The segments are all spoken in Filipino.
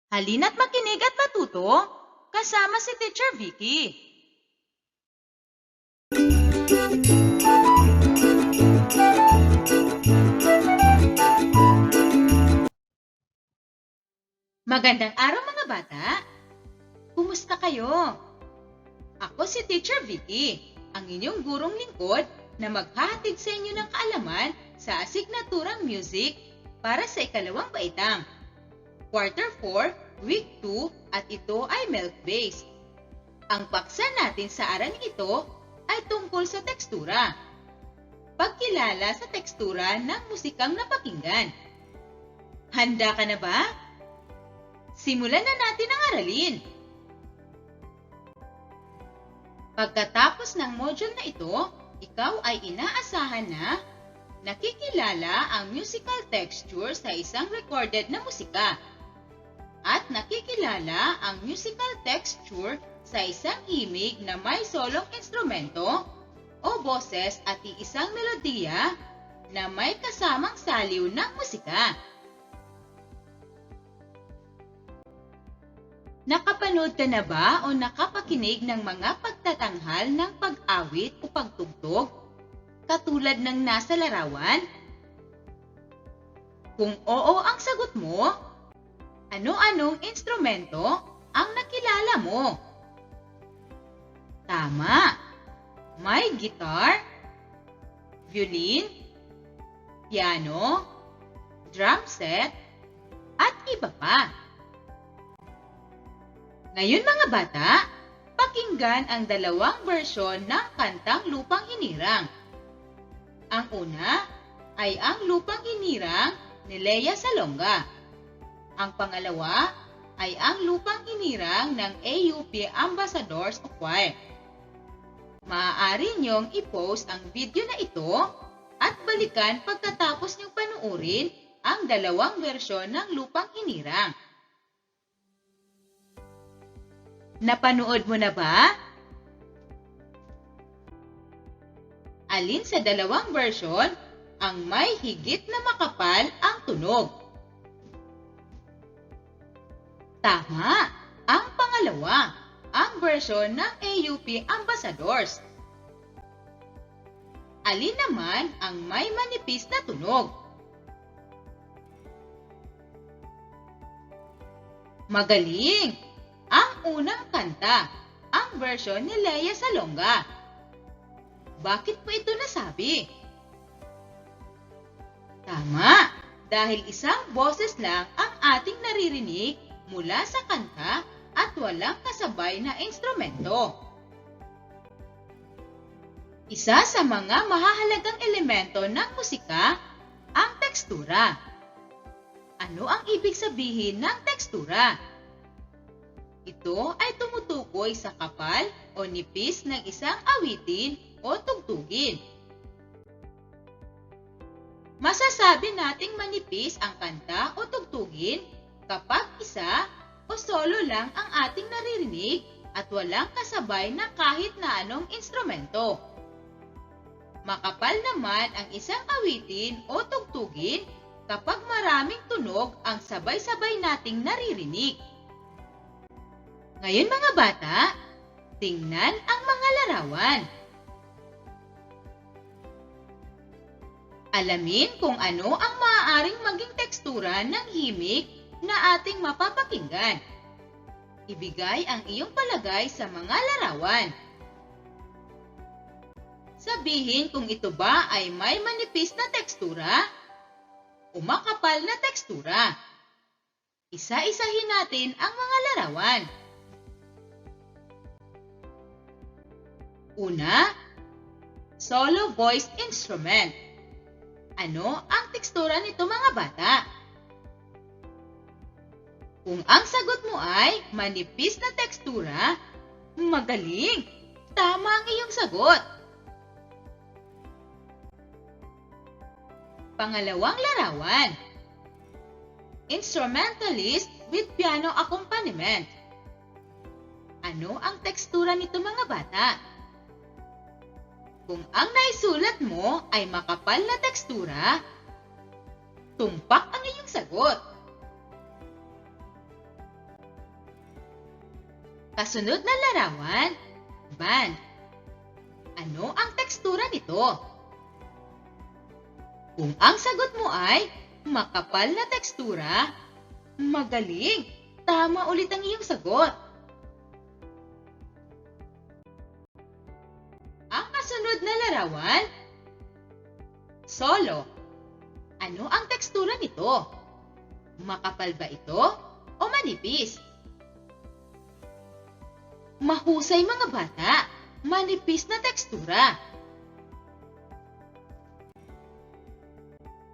Halina't makinig at matuto kasama si Teacher Vicky. Magandang araw mga bata! Kumusta kayo? Ako si Teacher Vicky, ang inyong gurong lingkod na maghahatid sa inyo ng kaalaman sa asignaturang music para sa ikalawang baitang. Quarter 4, Week 2 at ito ay milk-based. Ang paksa natin sa aralin ito ay tungkol sa tekstura. Pagkilala sa tekstura ng musikang napakinggan. Handa ka na ba? Simulan na natin ang aralin. Pagkatapos ng module na ito, ikaw ay inaasahan na nakikilala ang musical texture sa isang recorded na musika at nakikilala ang musical texture sa isang himig na may solong instrumento o boses at iisang melodiya na may kasamang saliw ng musika. Nakapanood ka na ba o nakapakinig ng mga pagtatanghal ng pag-awit o pagtugtog katulad ng nasa larawan? Kung oo ang sagot mo, ano-anong instrumento ang nakilala mo? Tama! May guitar, violin, piano, drum set, at iba pa. Ngayon mga bata, pakinggan ang dalawang bersyon ng kantang Lupang Hinirang. Ang una ay ang Lupang Hinirang ni Lea Salonga. Ang pangalawa ay ang Lupang Hinirang ng AUP Ambassadors of Choir. Maaari niyong i-post ang video na ito at balikan pagkatapos niyong panuorin ang dalawang bersyon ng Lupang Hinirang. Napanood mo na ba? Alin sa dalawang bersyon ang may higit na makapal ang tunog? Tama! Ang pangalawa, ang bersyon ng AUP Ambassadors. Alin naman ang may manipis na tunog? Magaling! Ang unang kanta, ang bersyon ni Lea Salonga. Bakit mo ito nasabi? Tama! Dahil isang boses lang ang ating naririnig mula sa kanta at walang kasabay na instrumento. Isa sa mga mahahalagang elemento ng musika, ang tekstura. Ano ang ibig sabihin ng tekstura? Ito ay tumutukoy sa kapal o nipis ng isang awitin o tugtugin. Masasabi nating manipis ang kanta o tugtugin kapag isa o solo lang ang ating naririnig at walang kasabay na kahit na anong instrumento. Makapal naman ang isang awitin o tugtugin kapag maraming tunog ang sabay-sabay nating naririnig. Ngayon mga bata, tingnan ang mga larawan. Alamin kung ano ang maaaring maging tekstura ng himig na ating mapapakinggan. Ibigay ang iyong palagay sa mga larawan. Sabihin kung ito ba ay may manipis na tekstura o makapal na tekstura. Isa-isahin natin ang mga larawan. Una, solo voice instrument. Ano ang tekstura nito mga bata? Kung ang sagot mo ay manipis na tekstura, magaling! Tama ang iyong sagot. Pangalawang larawan, instrumentalist with piano accompaniment. Ano ang tekstura nito mga bata? Kung ang naisulat mo ay makapal na tekstura, tumpak ang iyong sagot. Kasunod na larawan, band. Ano ang tekstura nito? Kung ang sagot mo ay makapal na tekstura, magaling! Tama ulit ang iyong sagot. Ang kasunod na larawan, solo. Ano ang tekstura nito? Makapal ba ito o manipis? Mahusay mga bata, manipis na tekstura.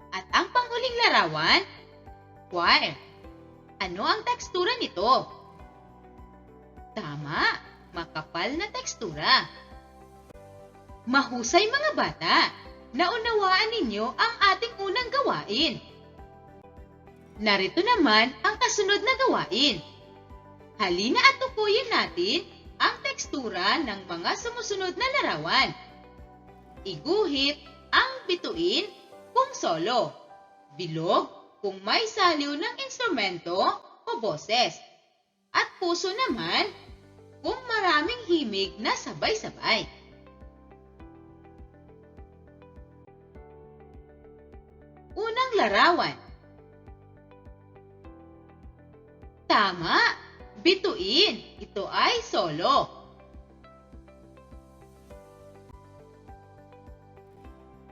At ang panghuling larawan, choir. Ano ang tekstura nito? Tama, makapal na tekstura. Mahusay mga bata, naunawaan ninyo ang ating unang gawain. Narito naman ang kasunod na gawain. Halina at tukuyin natin ang tekstura ng mga sumusunod na larawan. Iguhit ang bituin kung solo, bilog kung may saliw ng instrumento o boses, at puso naman kung maraming himig na sabay-sabay. Unang larawan. Tama! Bituin. Ito ay solo.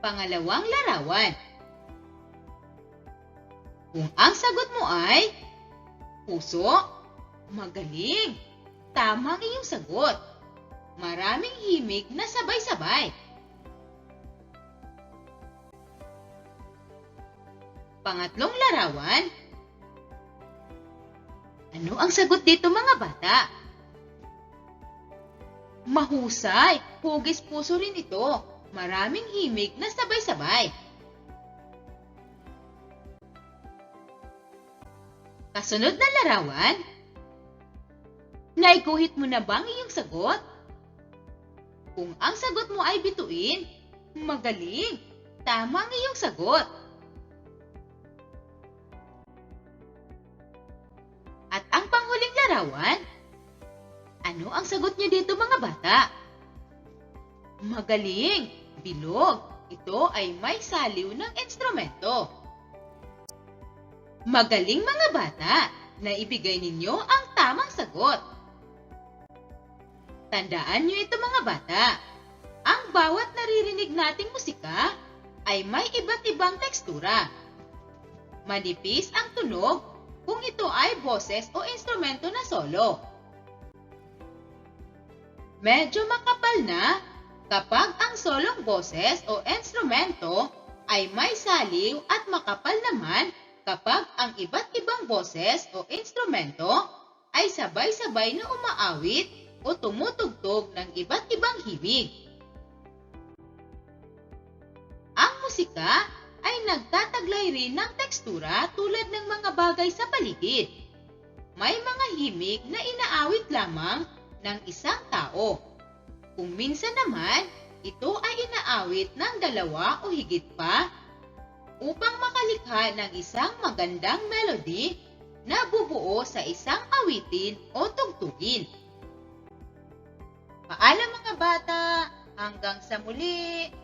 Pangalawang larawan. Kung ang sagot mo ay puso, magaling. Tama ang iyong sagot. Maraming himig na sabay-sabay. Pangatlong larawan. Ano ang sagot dito mga bata? Mahusay, hugis puso rin ito. Maraming himig na sabay-sabay. Kasunod na larawan. Naiguhit mo na bang iyong sagot? Kung ang sagot mo ay bituin, magaling. Tama ang iyong sagot. At ang panghuling larawan, ano ang sagot niyo dito mga bata? Magaling, bilog. Ito ay may saliw ng instrumento. Magaling mga bata, na ibigay ninyo ang tamang sagot. Tandaan niyo ito mga bata, ang bawat naririnig nating musika ay may iba't ibang tekstura. Manipis ang tunog kung ito ay boses o instrumento na solo. Medyo makapal na kapag ang solong boses o instrumento ay may saliw at makapal naman kapag ang iba't ibang boses o instrumento ay sabay-sabay na umaawit o tumutugtog ng iba't ibang himig. Ang musika ay nagtataglay rin ng tekstura tulad ng mga bagay sa paligid. May mga himig na inaawit lamang ng isang tao. Kung minsan naman, ito ay inaawit ng dalawa o higit pa upang makalikha ng isang magandang melody na bubuo sa isang awitin o tugtugin. Paalam mga bata, hanggang sa muli!